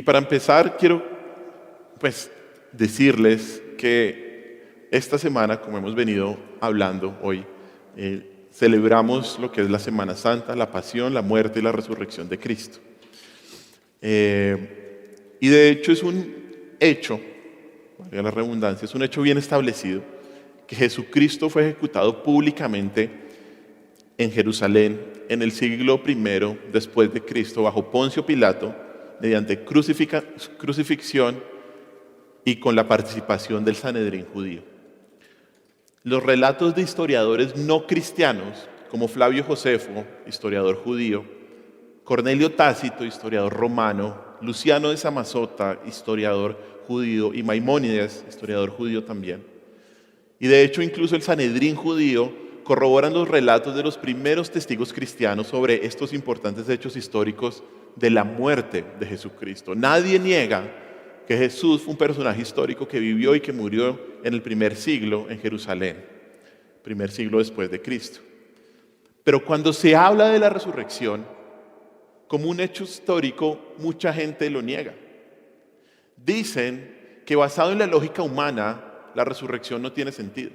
para empezar, quiero decirles que esta semana, como hemos venido hablando hoy, celebramos lo que es la Semana Santa, la pasión, la muerte y la resurrección de Cristo. Y de hecho es un hecho, valga la redundancia, es un hecho bien establecido, que Jesucristo fue ejecutado públicamente en Jerusalén en el siglo I después de Cristo, bajo Poncio Pilato, mediante crucifixión y con la participación del Sanedrín judío. Los relatos de historiadores no cristianos, como Flavio Josefo, historiador judío, Cornelio Tácito, historiador romano, Luciano de Samosata, historiador judío, y Maimónides, historiador judío también. Y de hecho, incluso el Sanedrín judío corroboran los relatos de los primeros testigos cristianos sobre estos importantes hechos históricos de la muerte de Jesucristo. Nadie niega que Jesús fue un personaje histórico que vivió y que murió en el primer siglo en Jerusalén, primer siglo después de Cristo. Pero cuando se habla de la resurrección como un hecho histórico, mucha gente lo niega. Dicen que basado en la lógica humana, la resurrección no tiene sentido.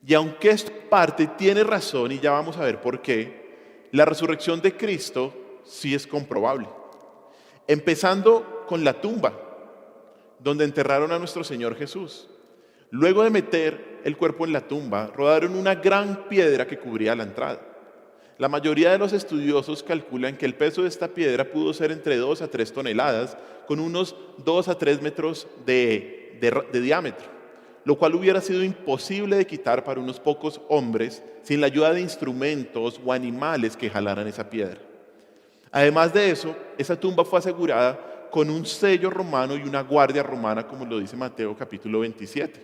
Y aunque esta parte tiene razón, y ya vamos a ver por qué, la resurrección de Cristo sí es comprobable. Empezando con la tumba, donde enterraron a nuestro Señor Jesús. Luego de meter el cuerpo en la tumba, rodaron una gran piedra que cubría la entrada. La mayoría de los estudiosos calculan que el peso de esta piedra pudo ser entre 2 a 3 toneladas, con unos 2 a 3 metros de diámetro, lo cual hubiera sido imposible de quitar para unos pocos hombres sin la ayuda de instrumentos o animales que jalaran esa piedra. Además de eso, esa tumba fue asegurada con un sello romano y una guardia romana, como lo dice Mateo capítulo 27.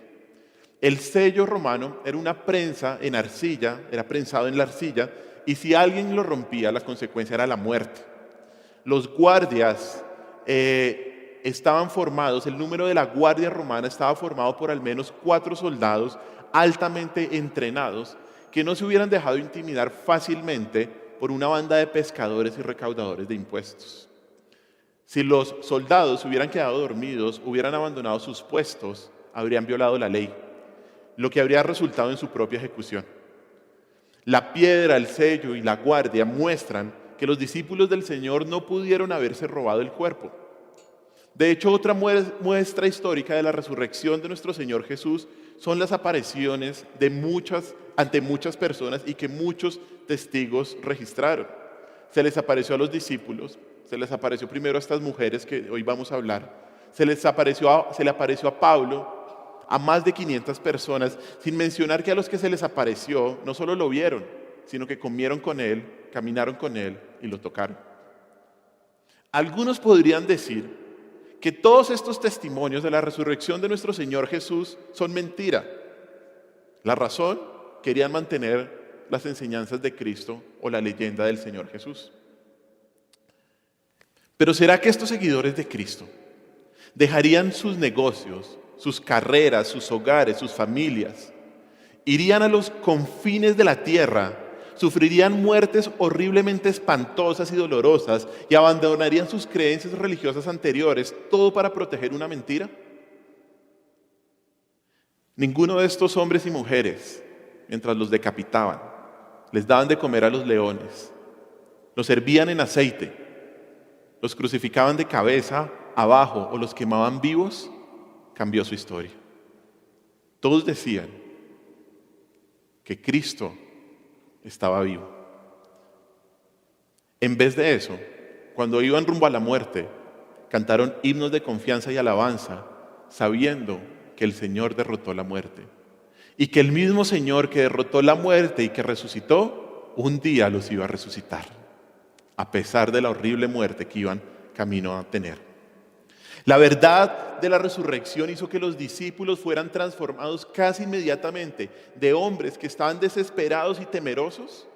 El sello romano era una prensa en arcilla, era prensado en la arcilla, y si alguien lo rompía, la consecuencia era la muerte. Los guardias estaban formados, el número de la guardia romana estaba formado por al menos 4 soldados altamente entrenados que no se hubieran dejado intimidar fácilmente por una banda de pescadores y recaudadores de impuestos. Si los soldados hubieran quedado dormidos, hubieran abandonado sus puestos, habrían violado la ley, lo que habría resultado en su propia ejecución. La piedra, el sello y la guardia muestran que los discípulos del Señor no pudieron haberse robado el cuerpo. De hecho, otra muestra histórica de la resurrección de nuestro Señor Jesús son las apariciones ante muchas personas y que muchos testigos registraron. Se les apareció a los discípulos, se les apareció primero a estas mujeres que hoy vamos a hablar, se le apareció a Pablo, a más de 500 personas, sin mencionar que a los que se les apareció no solo lo vieron, sino que comieron con él, caminaron con él y lo tocaron. Algunos podrían decir que todos estos testimonios de la resurrección de nuestro Señor Jesús son mentira. La razón, querían mantener las enseñanzas de Cristo o la leyenda del Señor Jesús. Pero ¿será que estos seguidores de Cristo dejarían sus negocios, sus carreras, sus hogares, sus familias, irían a los confines de la tierra, sufrirían muertes horriblemente espantosas y dolorosas y abandonarían sus creencias religiosas anteriores, todo para proteger una mentira? Ninguno de estos hombres y mujeres, mientras los decapitaban, les daban de comer a los leones, los servían en aceite, los crucificaban de cabeza abajo o los quemaban vivos, cambió su historia. Todos decían que Cristo estaba vivo. En vez de eso, cuando iban rumbo a la muerte, cantaron himnos de confianza y alabanza, sabiendo que el Señor derrotó la muerte. Y que el mismo Señor que derrotó la muerte y que resucitó, un día los iba a resucitar, a pesar de la horrible muerte que iban camino a tener. La verdad de la resurrección hizo que los discípulos fueran transformados casi inmediatamente de hombres que estaban desesperados y temerosos,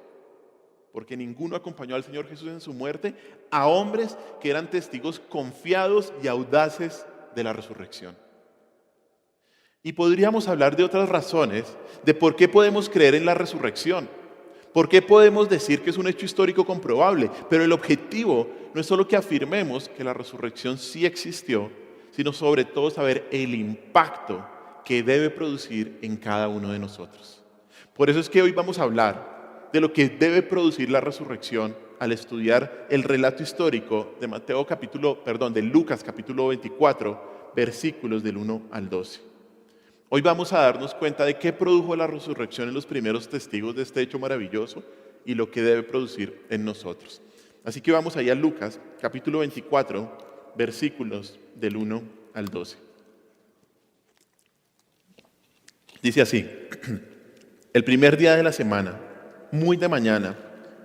porque ninguno acompañó al Señor Jesús en su muerte, a hombres que eran testigos confiados y audaces de la resurrección. Y podríamos hablar de otras razones de por qué podemos creer en la resurrección. ¿Por qué podemos decir que es un hecho histórico comprobable? Pero el objetivo no es solo que afirmemos que la resurrección sí existió, sino sobre todo saber el impacto que debe producir en cada uno de nosotros. Por eso es que hoy vamos a hablar de lo que debe producir la resurrección al estudiar el relato histórico de de Lucas capítulo 24, versículos del 1 al 12. Hoy vamos a darnos cuenta de qué produjo la resurrección en los primeros testigos de este hecho maravilloso y lo que debe producir en nosotros. Así que vamos allá a Lucas capítulo 24, versículos del 1 al 12. Dice así: el primer día de la semana, muy de mañana,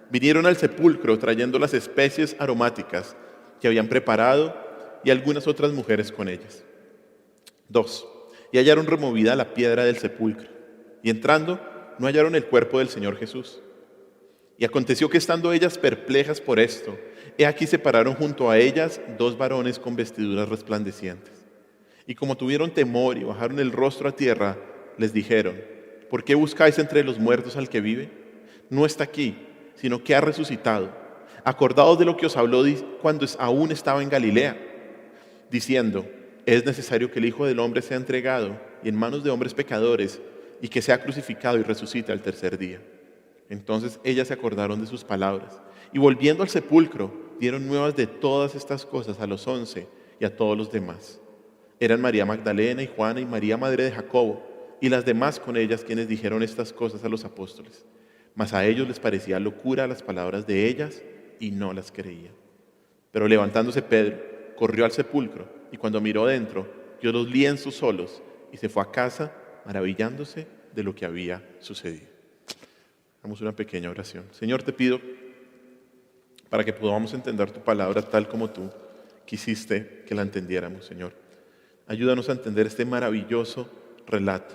vinieron al sepulcro trayendo las especies aromáticas que habían preparado y algunas otras mujeres con ellas. 2. Y hallaron removida la piedra del sepulcro, y entrando no hallaron el cuerpo del Señor Jesús. Y aconteció que estando ellas perplejas por esto, he aquí se pararon junto a ellas 2 varones con vestiduras resplandecientes. Y como tuvieron temor y bajaron el rostro a tierra, les dijeron: ¿por qué buscáis entre los muertos al que vive? No está aquí, sino que ha resucitado. Acordaos de lo que os habló cuando aún estaba en Galilea, diciendo: es necesario que el Hijo del Hombre sea entregado y en manos de hombres pecadores, y que sea crucificado y resucite al tercer día. Entonces ellas se acordaron de sus palabras, y volviendo al sepulcro, dieron nuevas de todas estas cosas a los 11 y a todos los demás. Eran María Magdalena y Juana y María madre de Jacobo, y las demás con ellas, quienes dijeron estas cosas a los apóstoles. Mas a ellos les parecía locura las palabras de ellas, y no las creían. Pero levantándose Pedro, corrió al sepulcro, y cuando miró dentro, vio los lienzos solos, y se fue a casa maravillándose de lo que había sucedido. Hagamos una pequeña oración. Señor, te pido para que podamos entender tu palabra tal como tú quisiste que la entendiéramos, Señor. Ayúdanos a entender este maravilloso relato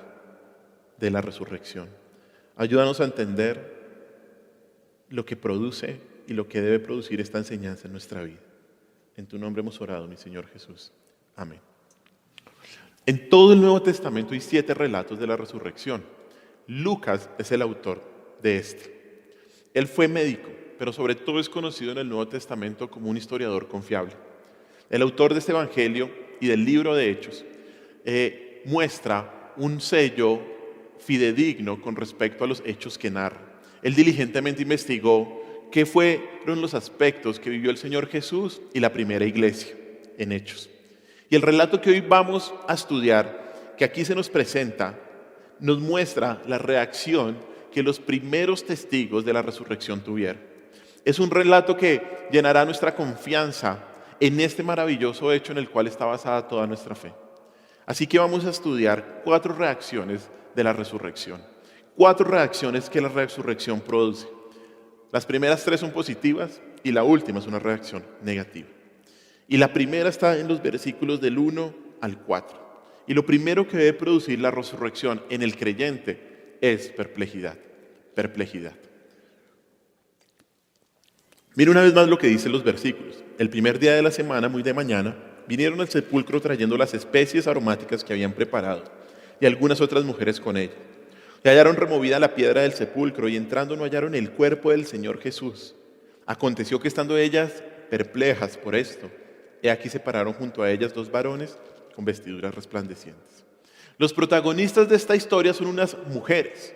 de la resurrección. Ayúdanos a entender lo que produce y lo que debe producir esta enseñanza en nuestra vida. En tu nombre hemos orado, mi Señor Jesús. Amén. En todo el Nuevo Testamento hay 7 relatos de la resurrección. Lucas es el autor de este. Él fue médico, pero sobre todo es conocido en el Nuevo Testamento como un historiador confiable. El autor de este evangelio y del libro de Hechos muestra un sello fidedigno con respecto a los hechos que narra. Él diligentemente investigó qué fueron los aspectos que vivió el Señor Jesús y la primera iglesia en Hechos. Y el relato que hoy vamos a estudiar, que aquí se nos presenta, nos muestra la reacción que los primeros testigos de la resurrección tuvieron. Es un relato que llenará nuestra confianza en este maravilloso hecho en el cual está basada toda nuestra fe. Así que vamos a estudiar 4 reacciones de la resurrección. 4 reacciones que la resurrección produce. Las primeras 3 son positivas y la última es una reacción negativa. Y la primera está en los versículos del 1 al 4. Y lo primero que debe producir la resurrección en el creyente es perplejidad. Perplejidad. Mira una vez más lo que dicen los versículos. El primer día de la semana, muy de mañana, vinieron al sepulcro trayendo las especies aromáticas que habían preparado y algunas otras mujeres con ellas. Y hallaron removida la piedra del sepulcro y entrando no hallaron el cuerpo del Señor Jesús. Aconteció que estando ellas perplejas por esto, he aquí se pararon junto a ellas 2 varones con vestiduras resplandecientes. Los protagonistas de esta historia son unas mujeres.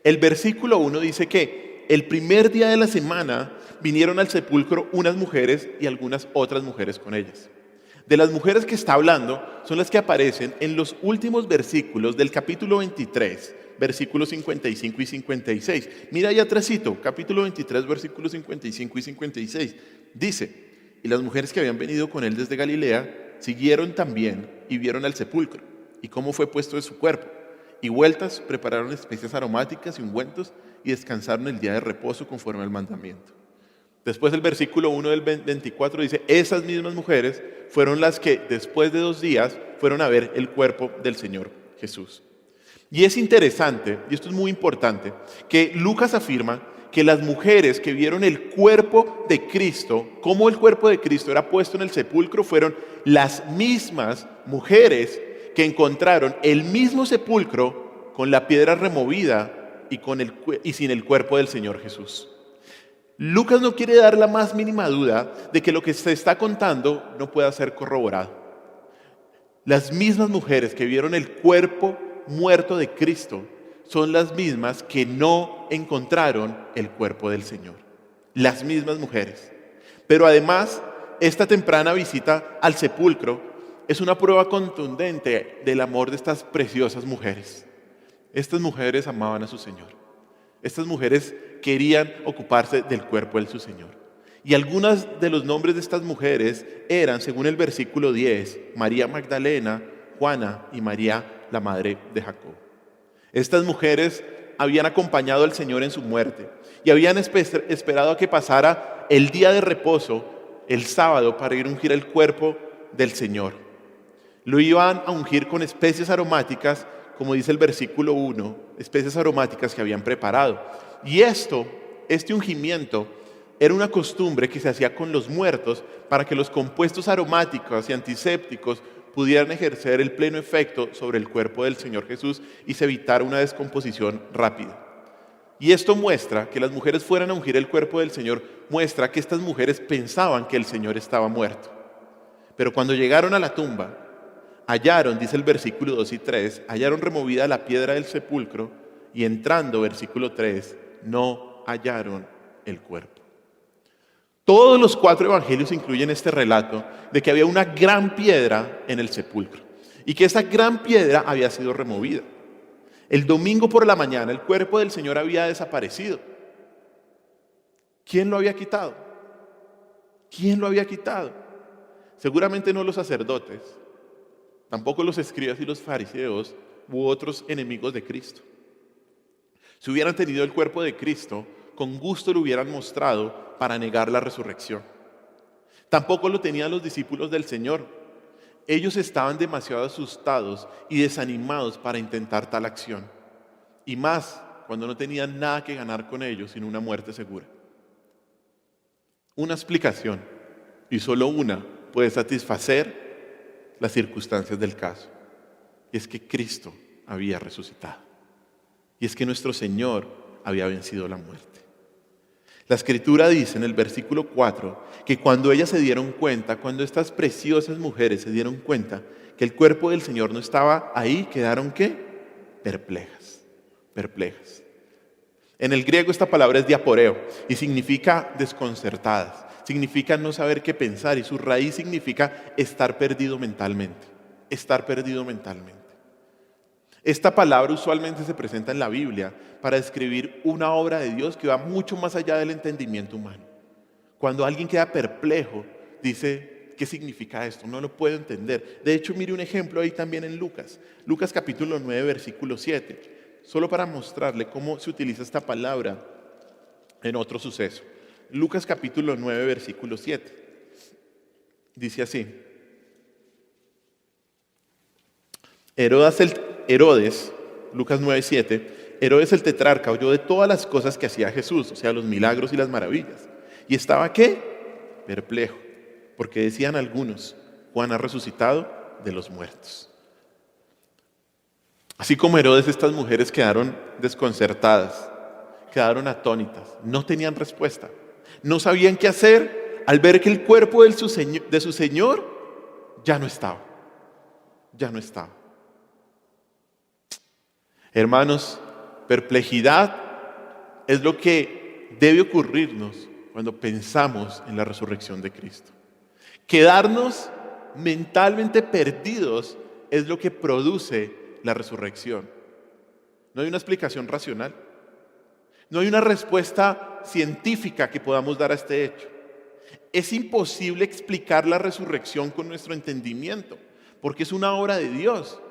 El versículo 1 dice que el primer día de la semana vinieron al sepulcro unas mujeres y algunas otras mujeres con ellas. De las mujeres que está hablando son las que aparecen en los últimos versículos del capítulo 23, versículos 55 y 56. Mira ahí atrásito, capítulo 23, versículos 55 y 56. Dice: y las mujeres que habían venido con él desde Galilea siguieron también y vieron al sepulcro y cómo fue puesto de su cuerpo. Y vueltas prepararon especias aromáticas y ungüentos y descansaron el día de reposo conforme al mandamiento. Después el versículo 1 del 24 dice: esas mismas mujeres fueron las que después de 2 días fueron a ver el cuerpo del Señor Jesús. Y es interesante, y esto es muy importante, que Lucas afirma que las mujeres que vieron el cuerpo de Cristo, cómo el cuerpo de Cristo era puesto en el sepulcro, fueron las mismas mujeres que encontraron el mismo sepulcro con la piedra removida y sin el cuerpo del Señor Jesús. Lucas no quiere dar la más mínima duda de que lo que se está contando no pueda ser corroborado. Las mismas mujeres que vieron el cuerpo muerto de Cristo son las mismas que no encontraron el cuerpo del Señor. Las mismas mujeres. Pero además, esta temprana visita al sepulcro es una prueba contundente del amor de estas preciosas mujeres. Estas mujeres amaban a su Señor. Estas mujeres querían ocuparse del cuerpo de su Señor. Y algunos de los nombres de estas mujeres eran, según el versículo 10, María Magdalena, Juana y María, la madre de Jacob. Estas mujeres habían acompañado al Señor en su muerte y habían esperado a que pasara el día de reposo, el sábado, para ir a ungir el cuerpo del Señor. Lo iban a ungir con especies aromáticas, como dice el versículo 1, especies aromáticas que habían preparado. Y este ungimiento era una costumbre que se hacía con los muertos para que los compuestos aromáticos y antisépticos pudieran ejercer el pleno efecto sobre el cuerpo del Señor Jesús y se evitara una descomposición rápida. Y esto muestra que las mujeres fueran a ungir el cuerpo del Señor, muestra que estas mujeres pensaban que el Señor estaba muerto. Pero cuando llegaron a la tumba, hallaron, dice el versículo 2 y 3, hallaron removida la piedra del sepulcro y entrando, versículo 3, no hallaron el cuerpo. Todos los 4 evangelios incluyen este relato de que había una gran piedra en el sepulcro y que esa gran piedra había sido removida. El domingo por la mañana el cuerpo del Señor había desaparecido. ¿Quién lo había quitado? ¿Quién lo había quitado? Seguramente no los sacerdotes, tampoco los escribas y los fariseos u otros enemigos de Cristo. Si hubieran tenido el cuerpo de Cristo, con gusto lo hubieran mostrado para negar la resurrección. Tampoco lo tenían los discípulos del Señor. Ellos estaban demasiado asustados y desanimados para intentar tal acción. Y más cuando no tenían nada que ganar con ellos, sino una muerte segura. Una explicación, y solo una, puede satisfacer las circunstancias del caso. Y es que Cristo había resucitado. Y es que nuestro Señor había vencido la muerte. La Escritura dice en el versículo 4 que cuando ellas se dieron cuenta, cuando estas preciosas mujeres se dieron cuenta que el cuerpo del Señor no estaba ahí, quedaron ¿qué? Perplejas, perplejas. En el griego esta palabra es diaporeo y significa desconcertadas, significa no saber qué pensar y su raíz significa estar perdido mentalmente, estar perdido mentalmente. Esta palabra usualmente se presenta en la Biblia para describir una obra de Dios que va mucho más allá del entendimiento humano. Cuando alguien queda perplejo, dice, ¿qué significa esto? No lo puedo entender. De hecho, mire un ejemplo ahí también en Lucas. Lucas capítulo 9, versículo 7. Solo para mostrarle cómo se utiliza esta palabra en otro suceso. Lucas capítulo 9, versículo 7. Dice así. Herodes, Lucas 9:7, Herodes el tetrarca oyó de todas las cosas que hacía Jesús, o sea, los milagros y las maravillas. ¿Y estaba qué? Perplejo, porque decían algunos, Juan ha resucitado de los muertos. Así como Herodes, estas mujeres quedaron desconcertadas, quedaron atónitas, no tenían respuesta, no sabían qué hacer al ver que el cuerpo de su Señor ya no estaba, ya no estaba. Hermanos, perplejidad es lo que debe ocurrirnos cuando pensamos en la resurrección de Cristo. Quedarnos mentalmente perdidos es lo que produce la resurrección. No hay una explicación racional. No hay una respuesta científica que podamos dar a este hecho. Es imposible explicar la resurrección con nuestro entendimiento, porque es una obra de Dios.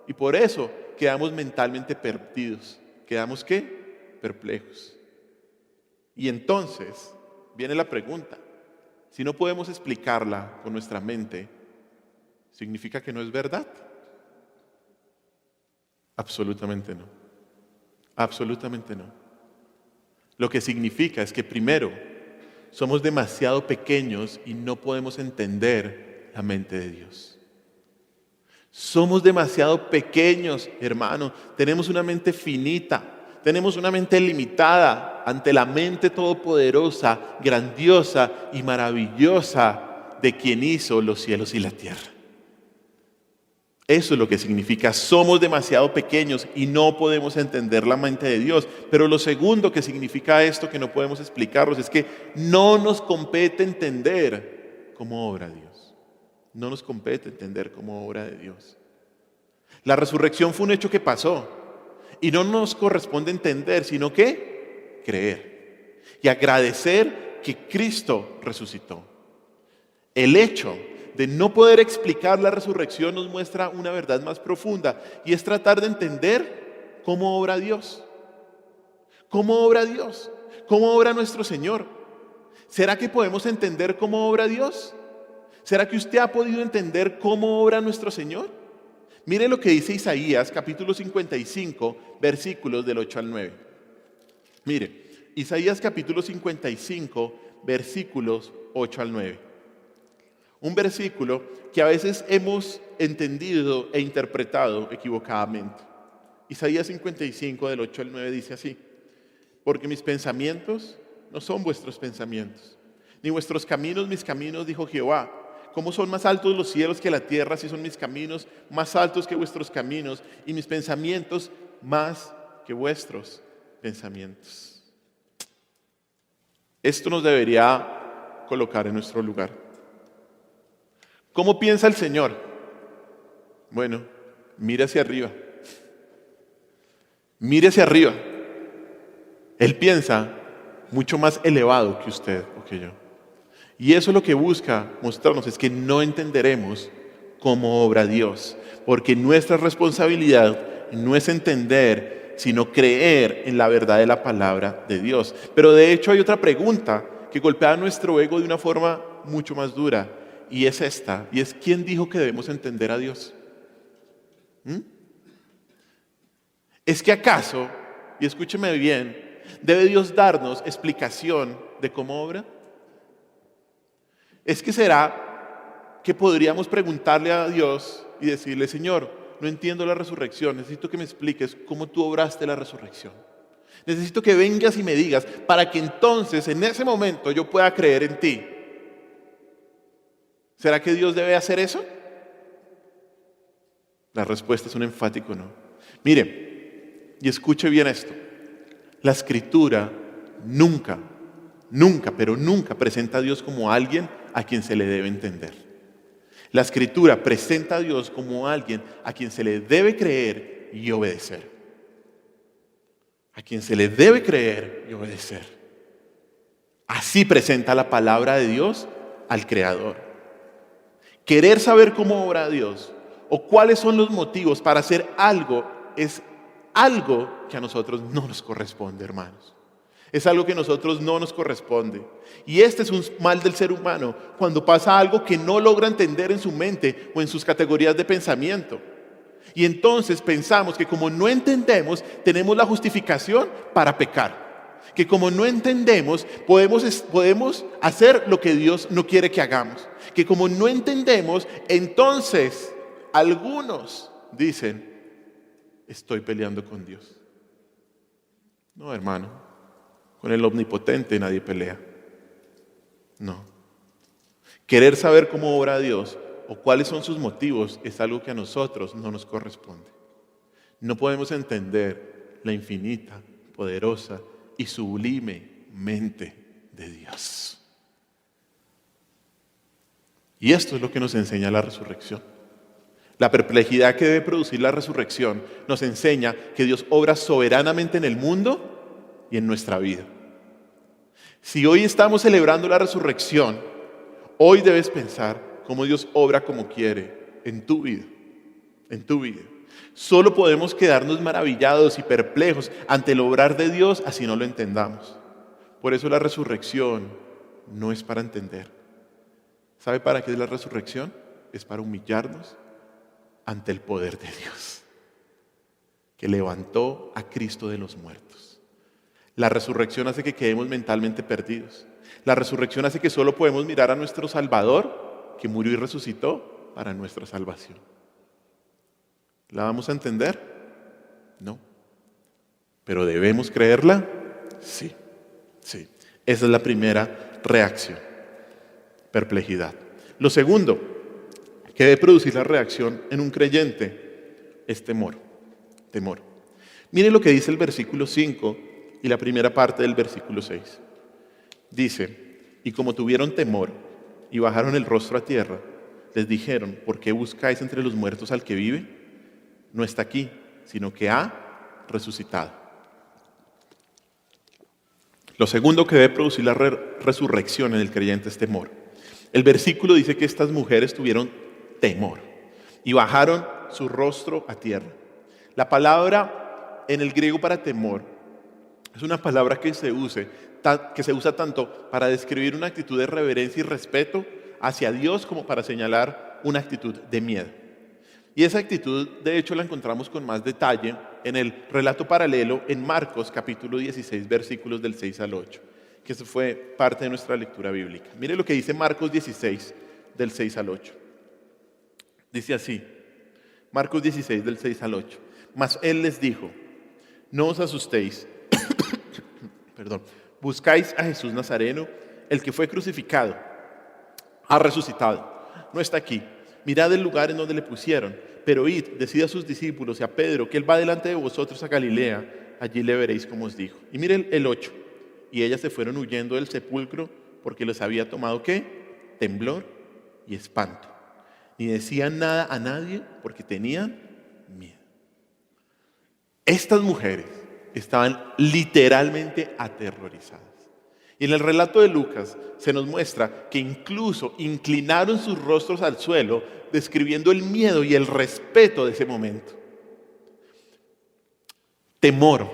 Y por eso quedamos mentalmente perdidos. ¿Quedamos qué? Perplejos. Y entonces viene la pregunta. Si no podemos explicarla con nuestra mente, ¿significa que no es verdad? Absolutamente no. Absolutamente no. Lo que significa es que primero, somos demasiado pequeños y no podemos entender la mente de Dios. Somos demasiado pequeños, hermano. Tenemos una mente finita. Tenemos una mente limitada ante la mente todopoderosa, grandiosa y maravillosa de quien hizo los cielos y la tierra. Eso es lo que significa, somos demasiado pequeños y no podemos entender la mente de Dios. Pero lo segundo que significa esto, que no podemos explicarlos, es que no nos compete entender cómo obra Dios. No nos compete entender cómo obra de Dios. La resurrección fue un hecho que pasó y no nos corresponde entender, sino que creer y agradecer que Cristo resucitó. El hecho de no poder explicar la resurrección nos muestra una verdad más profunda y es tratar de entender cómo obra Dios. ¿Cómo obra Dios? ¿Cómo obra nuestro Señor? ¿Será que podemos entender cómo obra Dios? ¿Será que usted ha podido entender cómo obra nuestro Señor? Mire lo que dice Isaías, capítulo 55, versículos del 8 al 9. Mire, Isaías capítulo 55, versículos 8 al 9. Un versículo que a veces hemos entendido e interpretado equivocadamente. Isaías 55, del 8 al 9 dice así: porque mis pensamientos no son vuestros pensamientos, ni vuestros caminos mis caminos, dijo Jehová. ¿Cómo son más altos los cielos que la tierra, si son mis caminos más altos que vuestros caminos, y mis pensamientos más que vuestros pensamientos? Esto nos debería colocar en nuestro lugar. ¿Cómo piensa el Señor? Bueno, mire hacia arriba. Mire hacia arriba. Él piensa mucho más elevado que usted o que yo. Y eso es lo que busca mostrarnos, es que no entenderemos cómo obra Dios. Porque nuestra responsabilidad no es entender, sino creer en la verdad de la palabra de Dios. Pero de hecho hay otra pregunta que golpea nuestro ego de una forma mucho más dura. Y es esta, y es: ¿quién dijo que debemos entender a Dios? ¿Es que acaso, y escúcheme bien, debe Dios darnos explicación de cómo obra? ¿Es que será que podríamos preguntarle a Dios y decirle: Señor, no entiendo la resurrección, necesito que me expliques cómo tú obraste la resurrección? Necesito que vengas y me digas para que entonces en ese momento yo pueda creer en ti. ¿Será que Dios debe hacer eso? La respuesta es un enfático no. Mire, y escuche bien esto. La Escritura nunca, pero nunca presenta a Dios como alguien a quien se le debe entender. La Escritura presenta a Dios como alguien a quien se le debe creer y obedecer. A quien se le debe creer y obedecer. Así presenta la palabra de Dios al Creador. Querer saber cómo obra Dios o cuáles son los motivos para hacer algo es algo que a nosotros no nos corresponde, hermanos. Es algo que a nosotros no nos corresponde. Y este es un mal del ser humano cuando pasa algo que no logra entender en su mente o en sus categorías de pensamiento. Y entonces pensamos que como no entendemos, tenemos la justificación para pecar. Que como no entendemos, podemos hacer lo que Dios no quiere que hagamos. Que como no entendemos, entonces algunos dicen: estoy peleando con Dios. No, hermano, con el omnipotente nadie pelea. No. Querer saber cómo obra Dios o cuáles son sus motivos es algo que a nosotros no nos corresponde. No podemos entender la infinita, poderosa y sublime mente de Dios. Y esto es lo que nos enseña la resurrección. La perplejidad que debe producir la resurrección nos enseña que Dios obra soberanamente en el mundo y en nuestra vida. Si hoy estamos celebrando la resurrección, hoy debes pensar cómo Dios obra como quiere en tu vida, en tu vida. Solo podemos quedarnos maravillados y perplejos ante el obrar de Dios, así no lo entendamos. Por eso la resurrección no es para entender. ¿Sabe para qué es la resurrección? Es para humillarnos ante el poder de Dios, que levantó a Cristo de los muertos. La resurrección hace que quedemos mentalmente perdidos. La resurrección hace que solo podemos mirar a nuestro Salvador, que murió y resucitó para nuestra salvación. ¿La vamos a entender? No. ¿Pero debemos creerla? Sí, sí. Esa es la primera reacción, perplejidad. Lo segundo que debe producir la reacción en un creyente es temor. Temor. Mire lo que dice el versículo 5 y la primera parte del versículo 6. Dice, y como tuvieron temor y bajaron el rostro a tierra, les dijeron, ¿por qué buscáis entre los muertos al que vive? No está aquí, sino que ha resucitado. Lo segundo que debe producir la resurrección en el creyente es temor. El versículo dice que estas mujeres tuvieron temor y bajaron su rostro a tierra. La palabra en el griego para temor es una palabra que se usa tanto para describir una actitud de reverencia y respeto hacia Dios como para señalar una actitud de miedo. Y esa actitud, de hecho, la encontramos con más detalle en el relato paralelo en Marcos, capítulo 16, versículos del 6 al 8, que eso fue parte de nuestra lectura bíblica. Mire lo que dice Marcos 16, del 6 al 8. Dice así, Marcos 16, del 6 al 8. Mas él les dijo, no os asustéis, buscáis a Jesús Nazareno, el que fue crucificado, ha resucitado, no está aquí. Mirad el lugar en donde le pusieron, pero id, decid a sus discípulos y a Pedro que él va delante de vosotros a Galilea, allí le veréis como os dijo. Y miren el 8, y ellas se fueron huyendo del sepulcro porque les había tomado ¿qué? Temblor y espanto. Ni decían nada a nadie porque tenían miedo. Estas mujeres estaban literalmente aterrorizadas. Y en el relato de Lucas se nos muestra que incluso inclinaron sus rostros al suelo, describiendo el miedo y el respeto de ese momento. Temor,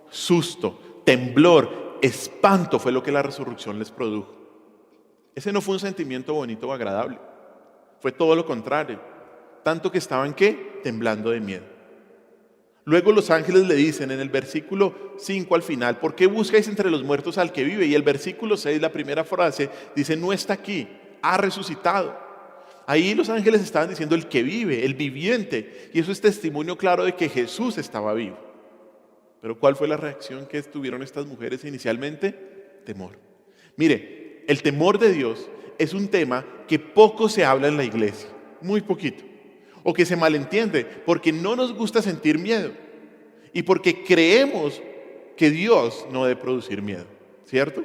susto, temblor, espanto fue lo que la resurrección les produjo. Ese no fue un sentimiento bonito o agradable. Fue todo lo contrario. Tanto que estaban, ¿qué? Temblando de miedo. Luego los ángeles le dicen en el versículo 5 al final, ¿por qué buscáis entre los muertos al que vive? Y el versículo 6, la primera frase, dice, no está aquí, ha resucitado. Ahí los ángeles estaban diciendo el que vive, el viviente. Y eso es testimonio claro de que Jesús estaba vivo. Pero ¿cuál fue la reacción que tuvieron estas mujeres inicialmente? Temor. Mire, el temor de Dios es un tema que poco se habla en la iglesia, muy poquito. O que se malentiende porque no nos gusta sentir miedo y porque creemos que Dios no debe producir miedo, ¿cierto?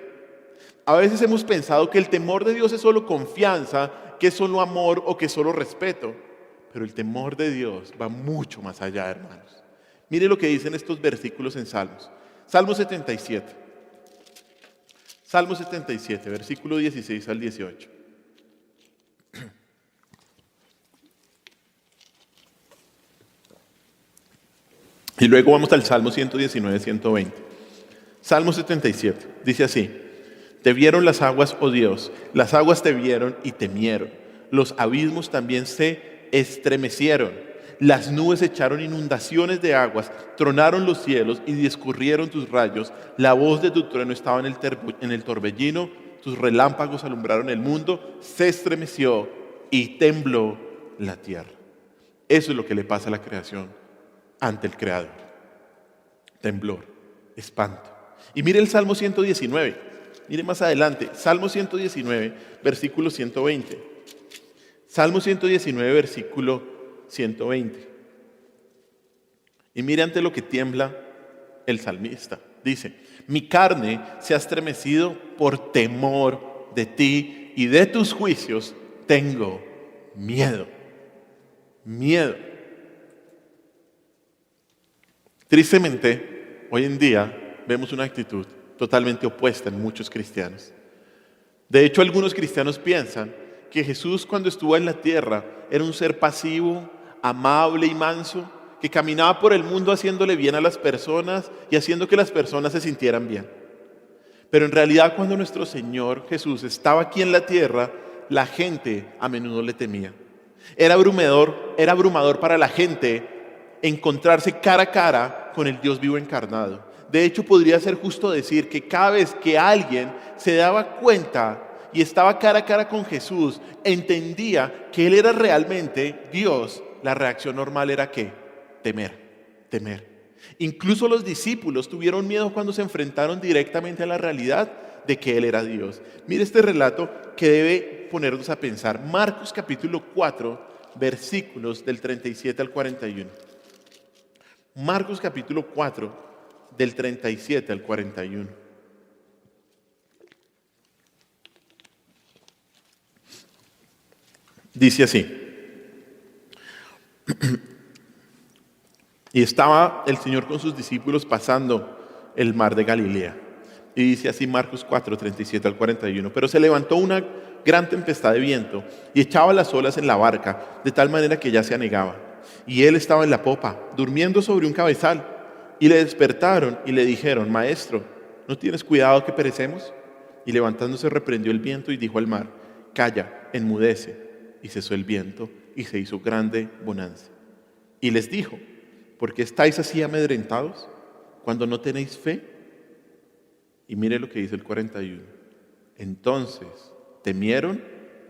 A veces hemos pensado que el temor de Dios es solo confianza, que es solo amor o que es solo respeto, pero el temor de Dios va mucho más allá, hermanos. Mire lo que dicen estos versículos en Salmos. Salmo 77. Salmo 77, versículo 16 al 18. Y luego vamos al Salmo 119, 120. Salmo 77, dice así, te vieron las aguas, oh Dios, las aguas te vieron y temieron, los abismos también se estremecieron, las nubes echaron inundaciones de aguas, tronaron los cielos y discurrieron tus rayos, la voz de tu trueno estaba en el torbellino, tus relámpagos alumbraron el mundo, se estremeció y tembló la tierra. Eso es lo que le pasa a la creación ante el Creador. Temblor, espanto. Y mire el Salmo 119, mire más adelante, Salmo 119, versículo 120. Salmo 119, versículo 120. Y mire ante lo que tiembla el salmista. Dice, mi carne se ha estremecido por temor de ti y de tus juicios tengo miedo. Miedo. Tristemente, hoy en día vemos una actitud totalmente opuesta en muchos cristianos. De hecho, algunos cristianos piensan que Jesús cuando estuvo en la tierra era un ser pasivo, amable y manso, que caminaba por el mundo haciéndole bien a las personas y haciendo que las personas se sintieran bien. Pero en realidad cuando nuestro Señor Jesús estaba aquí en la tierra, la gente a menudo le temía. Era abrumador para la gente encontrarse cara a cara con el Dios vivo encarnado. De hecho, podría ser justo decir que cada vez que alguien se daba cuenta y estaba cara a cara con Jesús, entendía que Él era realmente Dios, la reacción normal era ¿qué? Temer. Incluso los discípulos tuvieron miedo cuando se enfrentaron directamente a la realidad de que Él era Dios. Mire este relato que debe ponernos a pensar. Marcos capítulo 4, versículos del 37 al 41. Marcos capítulo 4, del 37 al 41. Dice así. Y estaba el Señor con sus discípulos pasando el mar de Galilea. Y dice así Marcos 4, 37 al 41. Pero se levantó una gran tempestad de viento y echaba las olas en la barca, de tal manera que ya se anegaba. Y él estaba en la popa, durmiendo sobre un cabezal. Y le despertaron y le dijeron: Maestro, ¿no tienes cuidado que perecemos? Y levantándose reprendió el viento y dijo al mar: Calla, enmudece. Y cesó el viento y se hizo grande bonanza. Y les dijo: ¿por qué estáis así amedrentados cuando no tenéis fe? Y mire lo que dice el 41. Entonces temieron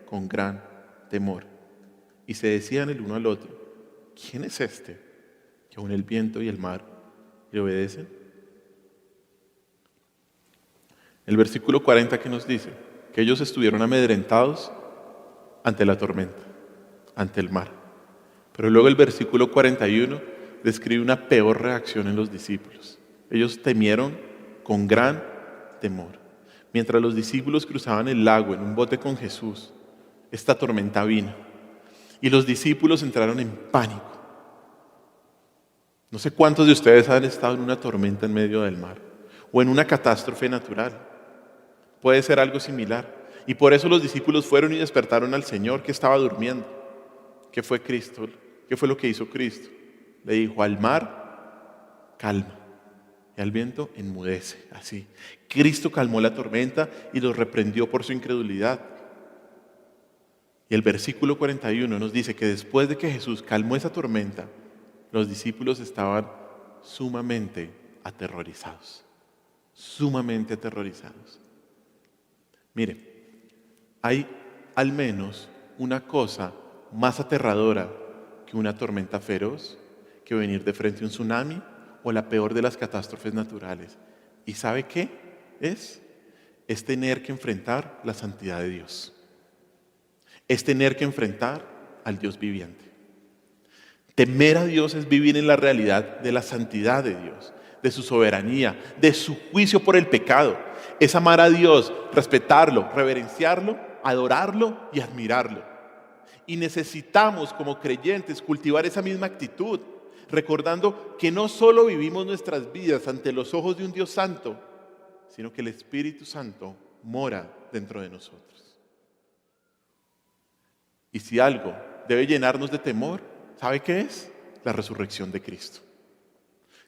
con gran temor y se decían el uno al otro: ¿quién es este que aun el viento y el mar le obedecen? El versículo 40 que nos dice que ellos estuvieron amedrentados ante la tormenta, ante el mar. Pero luego el versículo 41 describe una peor reacción en los discípulos. Ellos temieron con gran temor. Mientras los discípulos cruzaban el lago en un bote con Jesús, esta tormenta vino y los discípulos entraron en pánico. No sé cuántos de ustedes han estado en una tormenta en medio del mar o en una catástrofe natural. Puede ser algo similar. Y por eso los discípulos fueron y despertaron al Señor que estaba durmiendo. ¿Qué fue Cristo? ¿Qué fue lo que hizo Cristo? Le dijo al mar: calma. Y al viento: enmudece. Así. Cristo calmó la tormenta y los reprendió por su incredulidad. Y el versículo 41 nos dice que después de que Jesús calmó esa tormenta, los discípulos estaban sumamente aterrorizados. Sumamente aterrorizados. Mire, hay al menos una cosa más aterradora que una tormenta feroz, que venir de frente a un tsunami o la peor de las catástrofes naturales. ¿Y sabe qué es? Es tener que enfrentar la santidad de Dios. Es tener que enfrentar al Dios viviente. Temer a Dios es vivir en la realidad de la santidad de Dios, de su soberanía, de su juicio por el pecado. Es amar a Dios, respetarlo, reverenciarlo, adorarlo y admirarlo. Y necesitamos como creyentes cultivar esa misma actitud, recordando que no solo vivimos nuestras vidas ante los ojos de un Dios santo, sino que el Espíritu Santo mora dentro de nosotros. Y si algo debe llenarnos de temor, ¿sabe qué es? La resurrección de Cristo.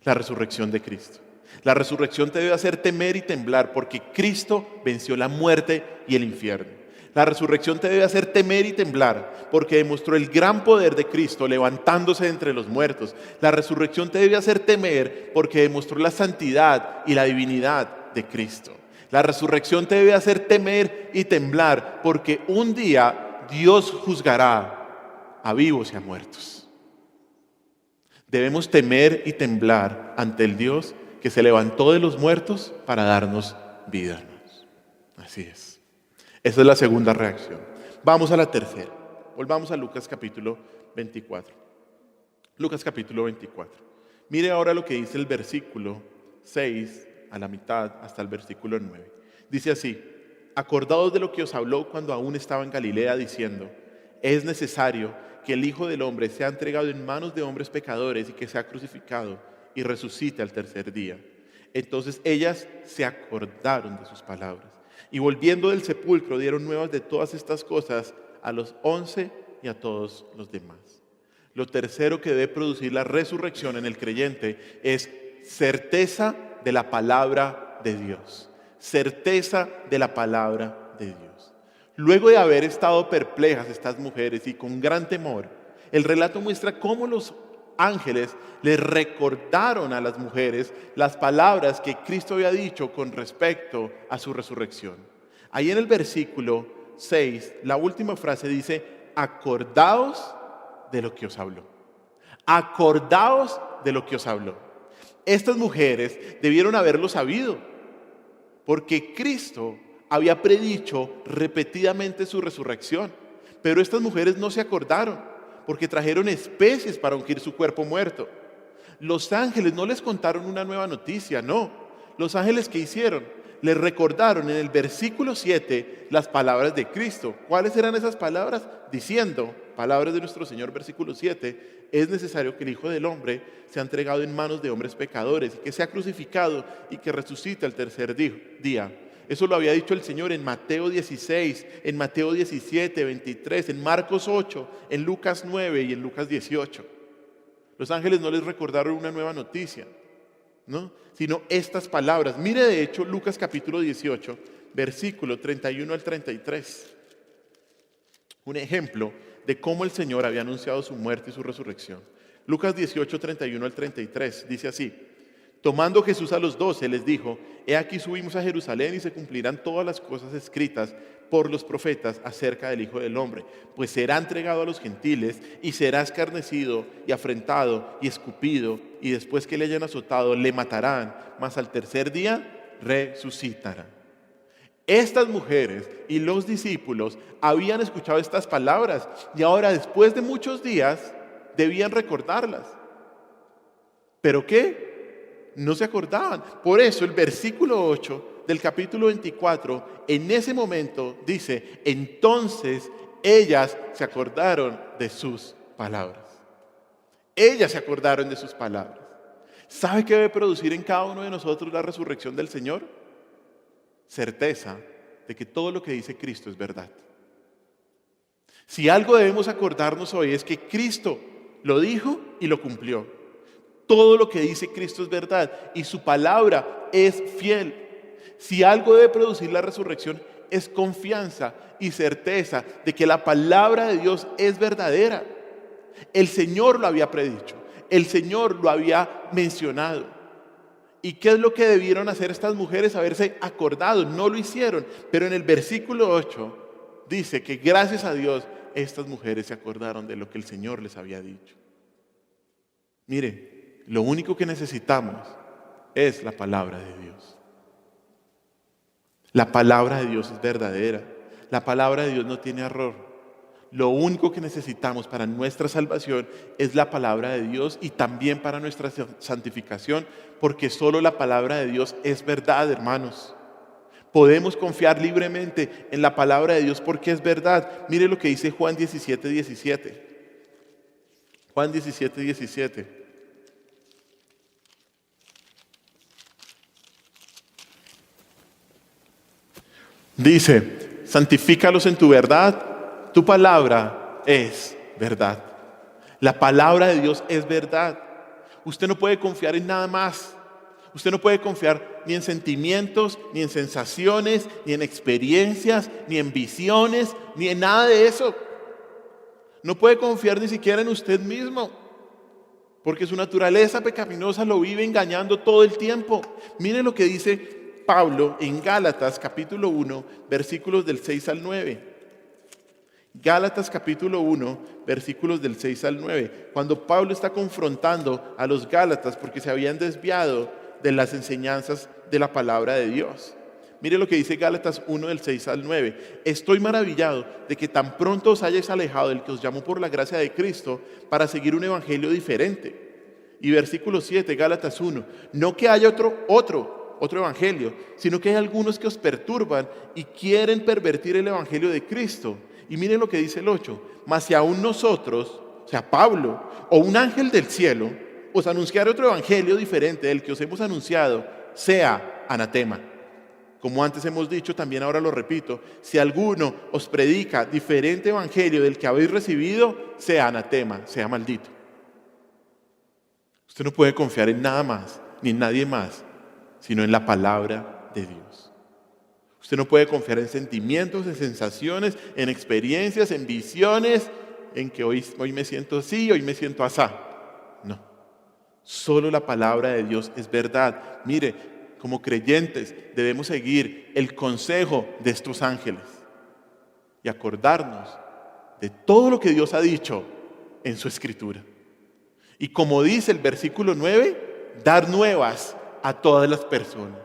La resurrección de Cristo. La resurrección te debe hacer temer y temblar porque Cristo venció la muerte y el infierno. La resurrección te debe hacer temer y temblar porque demostró el gran poder de Cristo levantándose de entre los muertos. La resurrección te debe hacer temer porque demostró la santidad y la divinidad de Cristo. La resurrección te debe hacer temer y temblar porque un día Dios juzgará a vivos y a muertos. Debemos temer y temblar ante el Dios que se levantó de los muertos para darnos vida. Así es. Esa es la segunda reacción. Vamos a la tercera. Volvamos a Lucas capítulo 24. Lucas capítulo 24. Mire ahora lo que dice el versículo 6 a la mitad hasta el versículo 9. Dice así: acordaos de lo que os habló cuando aún estaba en Galilea, diciendo: es necesario que el Hijo del Hombre sea entregado en manos de hombres pecadores y que sea crucificado y resucite al tercer día. Entonces ellas se acordaron de sus palabras y volviendo del sepulcro dieron nuevas de todas estas cosas a los 11 y a todos los demás. Lo tercero que debe producir la resurrección en el creyente es certeza de la palabra de Dios. Certeza de la palabra de Dios. Luego de haber estado perplejas estas mujeres y con gran temor, el relato muestra cómo los ángeles les recordaron a las mujeres las palabras que Cristo había dicho con respecto a su resurrección. Ahí en el versículo 6, la última frase dice: acordaos de lo que os habló. Acordaos de lo que os habló. Estas mujeres debieron haberlo sabido, porque Cristo había predicho repetidamente su resurrección. Pero estas mujeres no se acordaron, porque trajeron especies para ungir su cuerpo muerto. Los ángeles no les contaron una nueva noticia, no. Los ángeles, ¿qué hicieron? Les recordaron en el versículo 7 las palabras de Cristo. ¿Cuáles eran esas palabras? Diciendo, palabras de nuestro Señor, versículo 7, es necesario que el Hijo del Hombre sea entregado en manos de hombres pecadores, que sea crucificado y que resucite al tercer día. Eso lo había dicho el Señor en Mateo 16, en Mateo 17, 23, en Marcos 8, en Lucas 9 y en Lucas 18. Los ángeles no les recordaron una nueva noticia, ¿no? Sino estas palabras. Mire de hecho Lucas capítulo 18, versículo 31 al 33. Un ejemplo de cómo el Señor había anunciado su muerte y su resurrección. Lucas 18, 31 al 33, dice así: tomando Jesús a los 12, les dijo: he aquí subimos a Jerusalén y se cumplirán todas las cosas escritas por los profetas acerca del Hijo del Hombre, pues será entregado a los gentiles y será escarnecido y afrentado y escupido, y después que le hayan azotado le matarán, mas al tercer día resucitará. Estas mujeres y los discípulos habían escuchado estas palabras y ahora, después de muchos días, debían recordarlas. ¿Pero qué? No se acordaban. Por eso el versículo 8 del capítulo 24, en ese momento dice: entonces ellas se acordaron de sus palabras. Ellas se acordaron de sus palabras. ¿Sabe qué debe producir en cada uno de nosotros la resurrección del Señor? Certeza de que todo lo que dice Cristo es verdad. Si algo debemos acordarnos hoy es que Cristo lo dijo y lo cumplió. Todo lo que dice Cristo es verdad y su palabra es fiel. Si algo debe producir la resurrección es confianza y certeza de que la palabra de Dios es verdadera. El Señor lo había predicho, el Señor lo había mencionado. ¿Y qué es lo que debieron hacer estas mujeres? Haberse acordado. No lo hicieron, pero en el versículo 8 dice que gracias a Dios estas mujeres se acordaron de lo que el Señor les había dicho. Mire, lo único que necesitamos es la palabra de Dios. La palabra de Dios es verdadera. La palabra de Dios no tiene error. Lo único que necesitamos para nuestra salvación es la palabra de Dios y también para nuestra santificación, porque solo la palabra de Dios es verdad, hermanos. Podemos confiar libremente en la palabra de Dios porque es verdad. Mire lo que dice Juan 17, 17. Juan 17, 17. Dice: santifícalos en tu verdad, tu palabra es verdad. La palabra de Dios es verdad. Usted no puede confiar en nada más. Usted no puede confiar ni en sentimientos, ni en sensaciones, ni en experiencias, ni en visiones, ni en nada de eso. No puede confiar ni siquiera en usted mismo, porque su naturaleza pecaminosa lo vive engañando todo el tiempo. Mire lo que dice Pablo en Gálatas capítulo 1, versículos del 6 al 9. Gálatas capítulo 1, versículos del 6 al 9. Cuando Pablo está confrontando a los gálatas porque se habían desviado de las enseñanzas de la palabra de Dios. Mire lo que dice Gálatas 1 del 6 al 9. Estoy maravillado de que tan pronto os hayáis alejado del que os llamó por la gracia de Cristo para seguir un evangelio diferente. Y versículo 7, Gálatas 1. No que haya otro evangelio, sino que hay algunos que os perturban y quieren pervertir el evangelio de Cristo. Y miren lo que dice el 8. Mas si aún nosotros, o sea Pablo, o un ángel del cielo, os anunciare otro evangelio diferente del que os hemos anunciado, sea anatema. Como antes hemos dicho, también ahora lo repito: si alguno os predica diferente evangelio del que habéis recibido, sea anatema, sea maldito. Usted no puede confiar en nada más, ni en nadie más, sino en la palabra de Dios. Usted no puede confiar en sentimientos, en sensaciones, en experiencias, en visiones, en que hoy me siento así, hoy me siento asá. No. Solo la palabra de Dios es verdad. Mire, como creyentes debemos seguir el consejo de estos ángeles y acordarnos de todo lo que Dios ha dicho en su escritura. Y como dice el versículo 9, dar nuevas a todas las personas.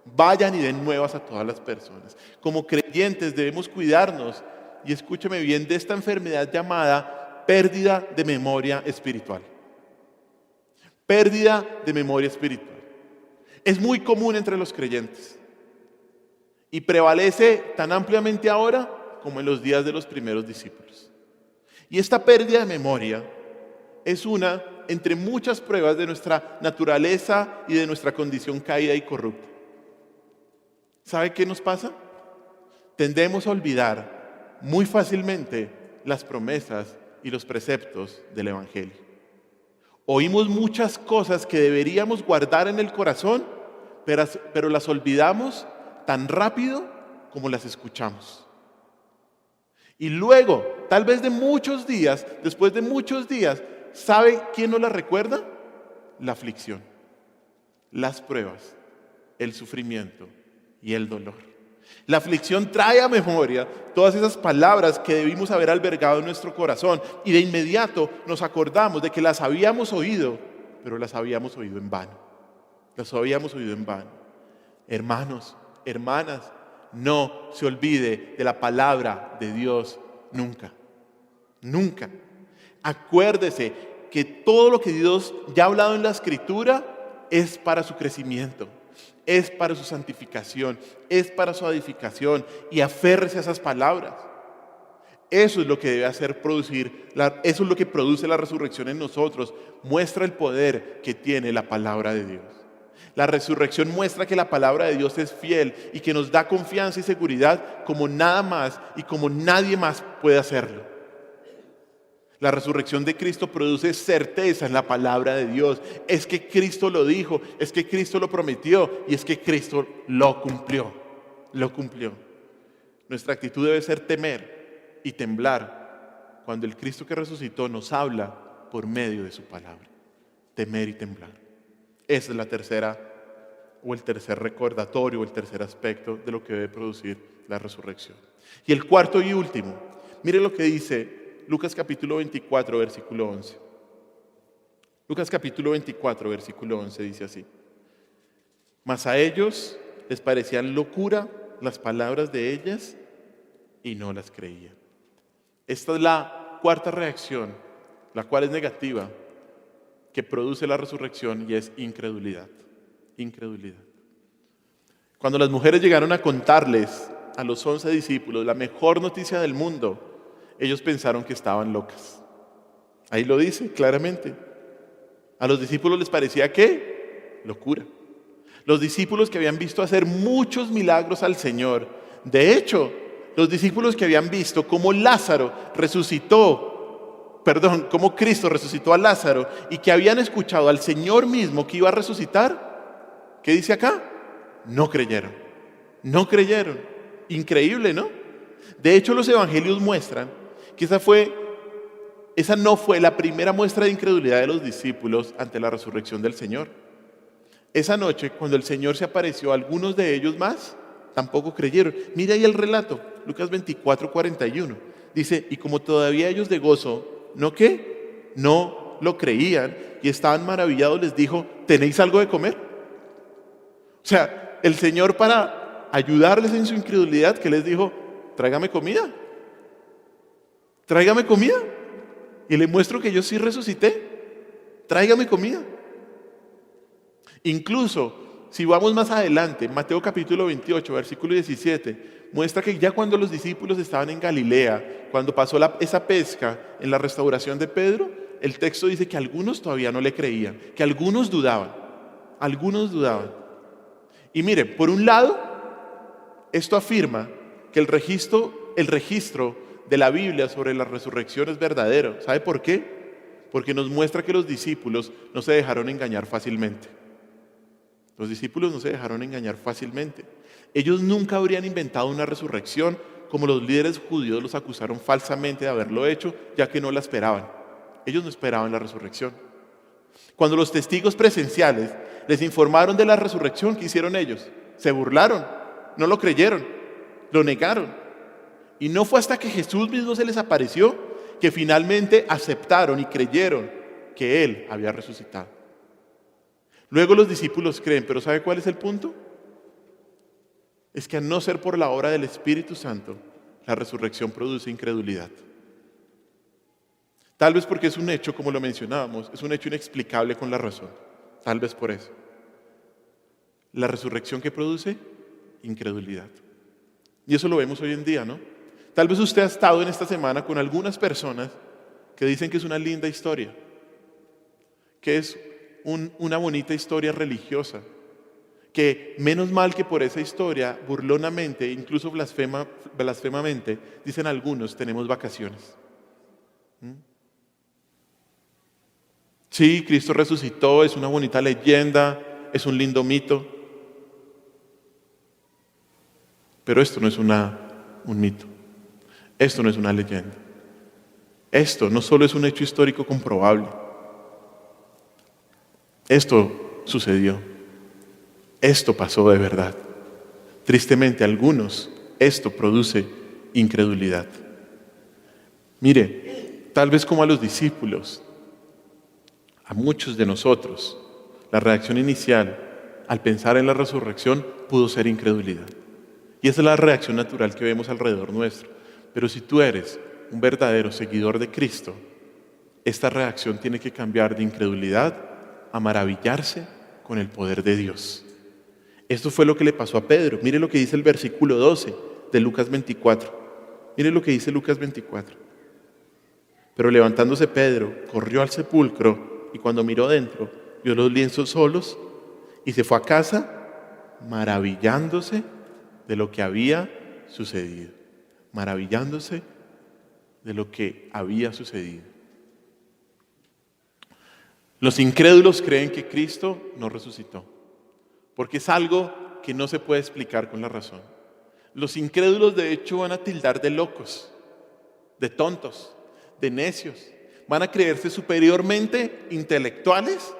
Vayan y den nuevas a todas las personas. Como creyentes debemos cuidarnos, y escúcheme bien, de esta enfermedad llamada pérdida de memoria espiritual. Pérdida de memoria espiritual. Es muy común entre los creyentes y prevalece tan ampliamente ahora como en los días de los primeros discípulos. Y esta pérdida de memoria es una entre muchas pruebas de nuestra naturaleza y de nuestra condición caída y corrupta. ¿Sabe qué nos pasa? Tendemos a olvidar muy fácilmente las promesas y los preceptos del Evangelio. Oímos muchas cosas que deberíamos guardar en el corazón, pero las olvidamos tan rápido como las escuchamos. Y luego, tal vez después de muchos días, ¿sabe quién nos la recuerda? La aflicción, las pruebas, el sufrimiento y el dolor. La aflicción trae a memoria todas esas palabras que debimos haber albergado en nuestro corazón y de inmediato nos acordamos de que las habíamos oído, pero las habíamos oído en vano. Las habíamos oído en vano. Hermanos, hermanas, no se olvide de la palabra de Dios nunca. Nunca. Acuérdese que todo lo que Dios ya ha hablado en la Escritura es para su crecimiento, es para su santificación, es para su edificación, y aférrese a esas palabras. Eso es lo que debe hacer eso es lo que produce la resurrección en nosotros. Muestra el poder que tiene la palabra de Dios. La resurrección muestra que la palabra de Dios es fiel y que nos da confianza y seguridad como nada más y como nadie más puede hacerlo. La resurrección de Cristo produce certeza en la palabra de Dios. Es que Cristo lo dijo, es que Cristo lo prometió y es que Cristo lo cumplió. Lo cumplió. Nuestra actitud debe ser temer y temblar cuando el Cristo que resucitó nos habla por medio de su palabra. Temer y temblar. Esa es la tercera o el tercer recordatorio o el tercer aspecto de lo que debe producir la resurrección. Y el cuarto y último, mire lo que dice Lucas capítulo 24, versículo 11. Lucas capítulo 24, versículo 11 dice así: mas a ellos les parecían locura las palabras de ellas y no las creían. Esta es la cuarta reacción, la cual es negativa, que produce la resurrección, y es incredulidad. Incredulidad. Cuando las mujeres llegaron a contarles a los 11 discípulos la mejor noticia del mundo, ellos pensaron que estaban locas. Ahí lo dice claramente. A los discípulos les parecía ¿qué? Locura. Los discípulos que habían visto hacer muchos milagros al Señor. De hecho, los discípulos que habían visto cómo cómo Cristo resucitó a Lázaro y que habían escuchado al Señor mismo que iba a resucitar, ¿qué dice acá? No creyeron. No creyeron. Increíble, ¿no? De hecho, los evangelios muestran que esa no fue la primera muestra de incredulidad de los discípulos ante la resurrección del Señor. Esa noche, cuando el Señor se apareció a algunos de ellos más, tampoco creyeron. Mira ahí el relato, Lucas 24, 41. Dice, y como todavía ellos de gozo, ¿no qué? No lo creían y estaban maravillados, les dijo, ¿tenéis algo de comer? O sea, el Señor, para ayudarles en su incredulidad, ¿qué les dijo? Tráigame comida. Tráigame comida. Y le muestro que yo sí resucité. Tráigame comida. Incluso, si vamos más adelante, Mateo capítulo 28, versículo 17, muestra que ya cuando los discípulos estaban en Galilea, cuando pasó esa pesca en la restauración de Pedro, el texto dice que algunos todavía no le creían, que algunos dudaban. Algunos dudaban. Y mire, por un lado, esto afirma que el registro de la Biblia sobre la resurrección es verdadero. ¿Sabe por qué? Porque nos muestra que los discípulos no se dejaron engañar fácilmente. Los discípulos no se dejaron engañar fácilmente. Ellos nunca habrían inventado una resurrección como los líderes judíos los acusaron falsamente de haberlo hecho, ya que no la esperaban. Ellos no esperaban la resurrección. Cuando los testigos presenciales les informaron de la resurrección, ¿qué hicieron ellos? Se burlaron, no lo creyeron, lo negaron. Y no fue hasta que Jesús mismo se les apareció que finalmente aceptaron y creyeron que Él había resucitado. Luego los discípulos creen, pero ¿sabe cuál es el punto? Es que a no ser por la obra del Espíritu Santo, la resurrección produce incredulidad. Tal vez porque es un hecho, como lo mencionábamos, es un hecho inexplicable con la razón. Tal vez por eso. La resurrección que produce incredulidad. Y eso lo vemos hoy en día, ¿no? Tal vez usted ha estado en esta semana con algunas personas que dicen que es una linda historia, que es una bonita historia religiosa, que menos mal que por esa historia, burlonamente, incluso blasfemamente, dicen algunos, tenemos vacaciones. Sí, Cristo resucitó, es una bonita leyenda, es un lindo mito. Pero esto no es un mito. Esto no es una leyenda. Esto no solo es un hecho histórico comprobable. Esto sucedió. Esto pasó de verdad. Tristemente, a algunos esto produce incredulidad. Mire, tal vez como a los discípulos, a muchos de nosotros, la reacción inicial al pensar en la resurrección pudo ser incredulidad. Y esa es la reacción natural que vemos alrededor nuestro. Pero si tú eres un verdadero seguidor de Cristo, esta reacción tiene que cambiar de incredulidad a maravillarse con el poder de Dios. Esto fue lo que le pasó a Pedro. Mire lo que dice el versículo 12 de Lucas 24. Mire lo que dice Lucas 24. Pero levantándose Pedro, corrió al sepulcro y cuando miró dentro, vio los lienzos solos y se fue a casa maravillándose de lo que había sucedido. Maravillándose de lo que había sucedido. Los incrédulos creen que Cristo no resucitó, porque es algo que no se puede explicar con la razón. Los incrédulos de hecho van a tildar de locos, de tontos, de necios. Van a creerse superiormente intelectuales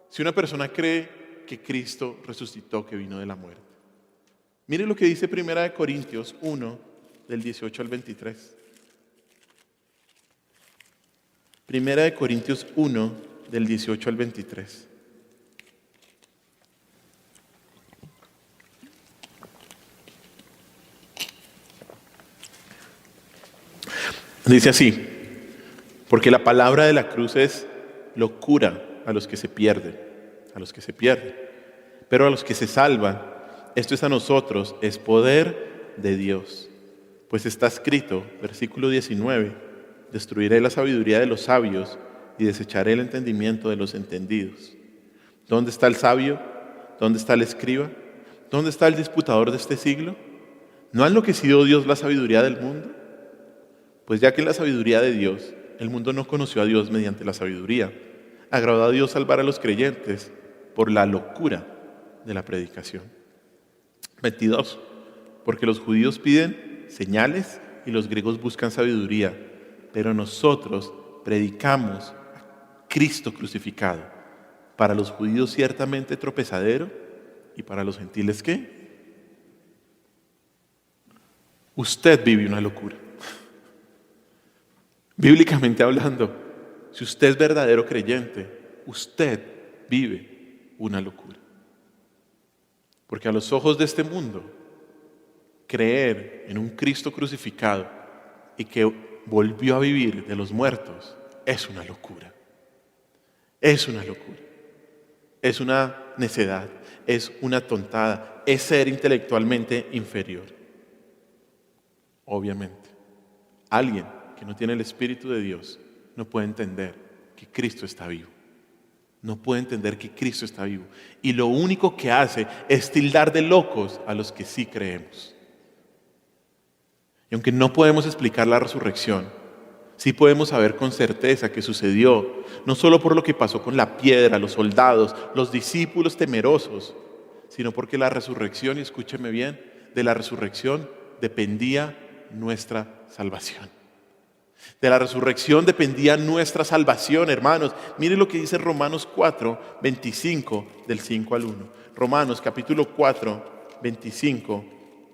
si una persona cree que Cristo resucitó, que vino de la muerte. Mire lo que dice 1 Corintios 1, del 18 al 23. 1 Corintios 1, del 18 al 23. Dice así: porque la palabra de la cruz es locura a los que se pierden, pero a los que se salvan, esto es a nosotros, es poder de Dios. Pues está escrito, versículo 19, destruiré la sabiduría de los sabios y desecharé el entendimiento de los entendidos. ¿Dónde está el sabio? ¿Dónde está el escriba? ¿Dónde está el disputador de este siglo? ¿No ha enloquecido Dios la sabiduría del mundo? Pues ya que en la sabiduría de Dios, el mundo no conoció a Dios mediante la sabiduría, agradó a Dios salvar a los creyentes por la locura de la predicación. 22. Porque los judíos piden señales y los griegos buscan sabiduría, pero nosotros predicamos a Cristo crucificado, para los judíos ciertamente tropezadero y para los gentiles ¿qué? Usted vive una locura. Bíblicamente hablando, si usted es verdadero creyente, usted vive una locura. Porque a los ojos de este mundo, creer en un Cristo crucificado y que volvió a vivir de los muertos es una locura. Es una locura. Es una necedad, es una tontada, es ser intelectualmente inferior. Obviamente, alguien que no tiene el Espíritu de Dios no puede entender que Cristo está vivo. No puede entender que Cristo está vivo. Y lo único que hace es tildar de locos a los que sí creemos. Y aunque no podemos explicar la resurrección, sí podemos saber con certeza que sucedió, no solo por lo que pasó con la piedra, los soldados, los discípulos temerosos, sino porque la resurrección, y escúcheme bien, de la resurrección dependía nuestra salvación. De la resurrección dependía nuestra salvación, hermanos. Mire lo que dice Romanos 4, 25, del 5 al 1. Romanos capítulo 4, 25,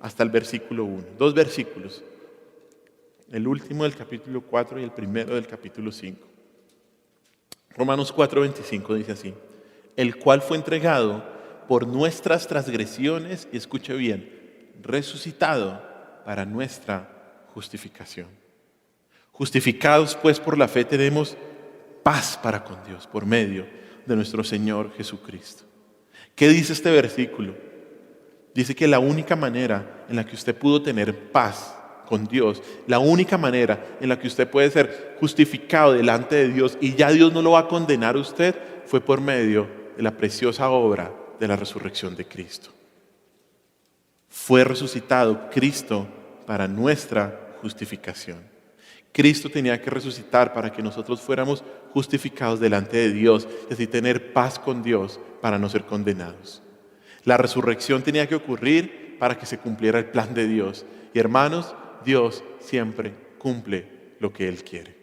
hasta el versículo 1. 2 versículos. El último del capítulo 4 y el primero del capítulo 5. Romanos 4, 25 dice así: el cual fue entregado por nuestras transgresiones, y escuche bien, resucitado para nuestra justificación. Justificados pues por la fe tenemos paz para con Dios por medio de nuestro Señor Jesucristo. ¿Qué dice este versículo? Dice que la única manera en la que usted pudo tener paz con Dios, la única manera en la que usted puede ser justificado delante de Dios y ya Dios no lo va a condenar a usted, fue por medio de la preciosa obra de la resurrección de Cristo. Fue resucitado Cristo para nuestra justificación. Cristo tenía que resucitar para que nosotros fuéramos justificados delante de Dios y así tener paz con Dios para no ser condenados. La resurrección tenía que ocurrir para que se cumpliera el plan de Dios. Y hermanos, Dios siempre cumple lo que Él quiere.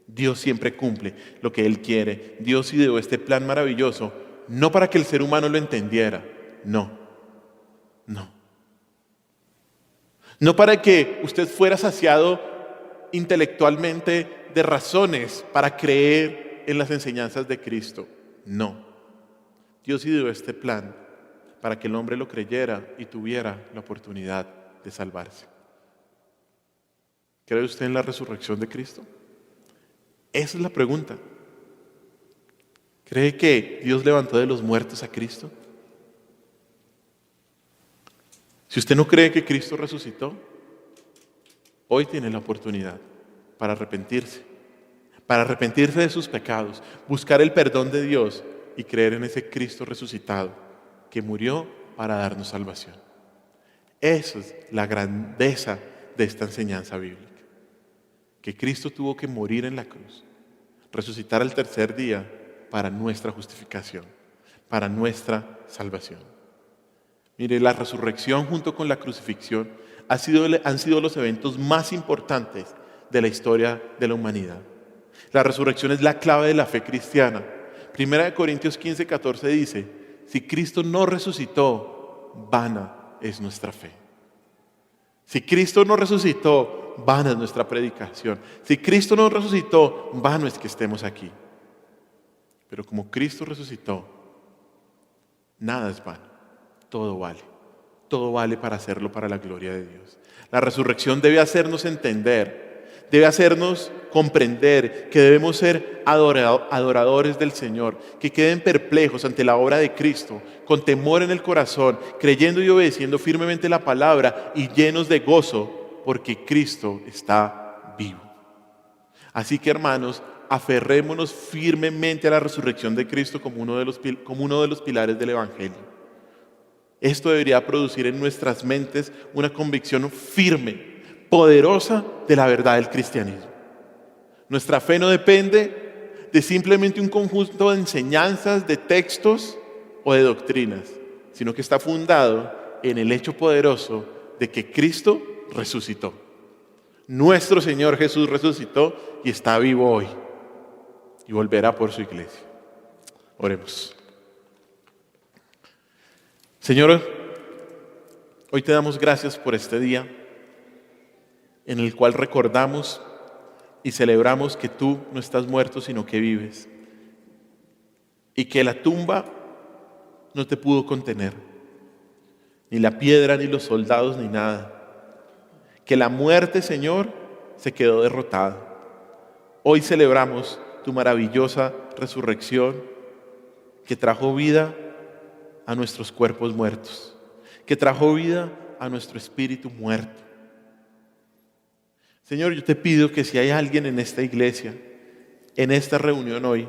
Dios siempre cumple lo que Él quiere. Dios ideó este plan maravilloso, no para que el ser humano lo entendiera, no. No para que usted fuera saciado intelectualmente de razones para creer en las enseñanzas de Cristo, no. Dios ideó este plan para que el hombre lo creyera y tuviera la oportunidad de salvarse. ¿Cree usted en la resurrección de Cristo? Esa es la pregunta. ¿Cree que Dios levantó de los muertos a Cristo? Si usted no cree que Cristo resucitó, hoy tiene la oportunidad para arrepentirse de sus pecados, buscar el perdón de Dios y creer en ese Cristo resucitado que murió para darnos salvación. Esa es la grandeza de esta enseñanza bíblica. Que Cristo tuvo que morir en la cruz, resucitar al tercer día para nuestra justificación, para nuestra salvación. Mire, la resurrección junto con la crucifixión han sido los eventos más importantes de la historia de la humanidad. La resurrección es la clave de la fe cristiana. 1 Corintios 15:14 dice: si Cristo no resucitó, vana es nuestra fe. Si Cristo no resucitó, vana es nuestra predicación. Si Cristo no resucitó, vano es que estemos aquí. Pero como Cristo resucitó, nada es vano, todo vale. Todo vale para hacerlo para la gloria de Dios. La resurrección debe hacernos entender, debe hacernos comprender que debemos ser adoradores del Señor, que queden perplejos ante la obra de Cristo, con temor en el corazón, creyendo y obedeciendo firmemente la palabra y llenos de gozo, porque Cristo está vivo. Así que, hermanos, aferrémonos firmemente a la resurrección de Cristo como uno de los pilares del Evangelio. Esto debería producir en nuestras mentes una convicción firme, poderosa de la verdad del cristianismo. Nuestra fe no depende de simplemente un conjunto de enseñanzas, de textos o de doctrinas, sino que está fundado en el hecho poderoso de que Cristo resucitó. Nuestro Señor Jesús resucitó y está vivo hoy y volverá por su iglesia. Oremos. Señor, hoy te damos gracias por este día en el cual recordamos y celebramos que tú no estás muerto, sino que vives, y que la tumba no te pudo contener, ni la piedra, ni los soldados, ni nada. Que la muerte, Señor, se quedó derrotada. Hoy celebramos tu maravillosa resurrección que trajo vida a nuestros cuerpos muertos, que trajo vida a nuestro espíritu muerto. Señor, yo te pido que si hay alguien en esta iglesia, en esta reunión hoy,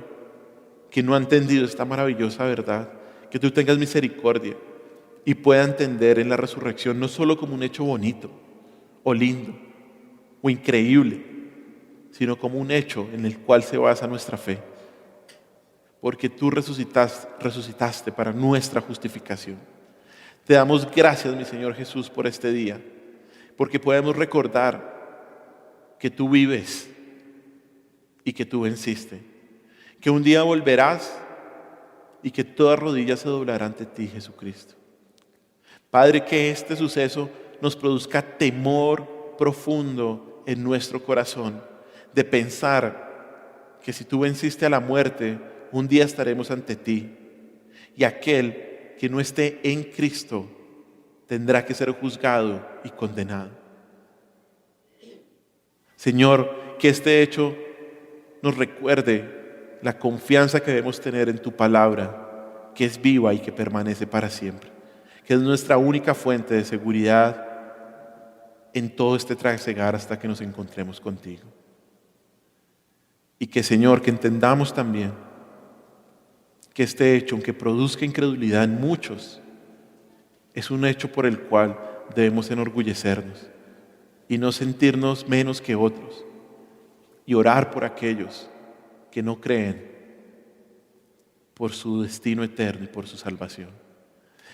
que no ha entendido esta maravillosa verdad, que tú tengas misericordia y pueda entender en la resurrección no solo como un hecho bonito o lindo o increíble, sino como un hecho en el cual se basa nuestra fe. Porque tú resucitaste para nuestra justificación. Te damos gracias, mi Señor Jesús, por este día, porque podemos recordar que tú vives y que tú venciste, que un día volverás y que toda rodilla se doblará ante ti, Jesucristo. Padre, que este suceso nos produzca temor profundo en nuestro corazón, de pensar que si tú venciste a la muerte, un día estaremos ante ti y aquel que no esté en Cristo tendrá que ser juzgado y condenado. Señor, que este hecho nos recuerde la confianza que debemos tener en tu palabra, que es viva y que permanece para siempre, que es nuestra única fuente de seguridad en todo este trasegar hasta que nos encontremos contigo. Y que, Señor, que entendamos también que este hecho, aunque produzca incredulidad en muchos, es un hecho por el cual debemos enorgullecernos y no sentirnos menos que otros, y orar por aquellos que no creen, por su destino eterno y por su salvación.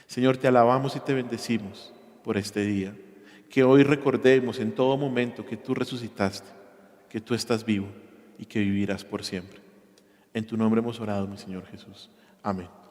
Señor, te alabamos y te bendecimos por este día. Que hoy recordemos en todo momento que tú resucitaste, que tú estás vivo y que vivirás por siempre. En tu nombre hemos orado, mi Señor Jesús. Amén.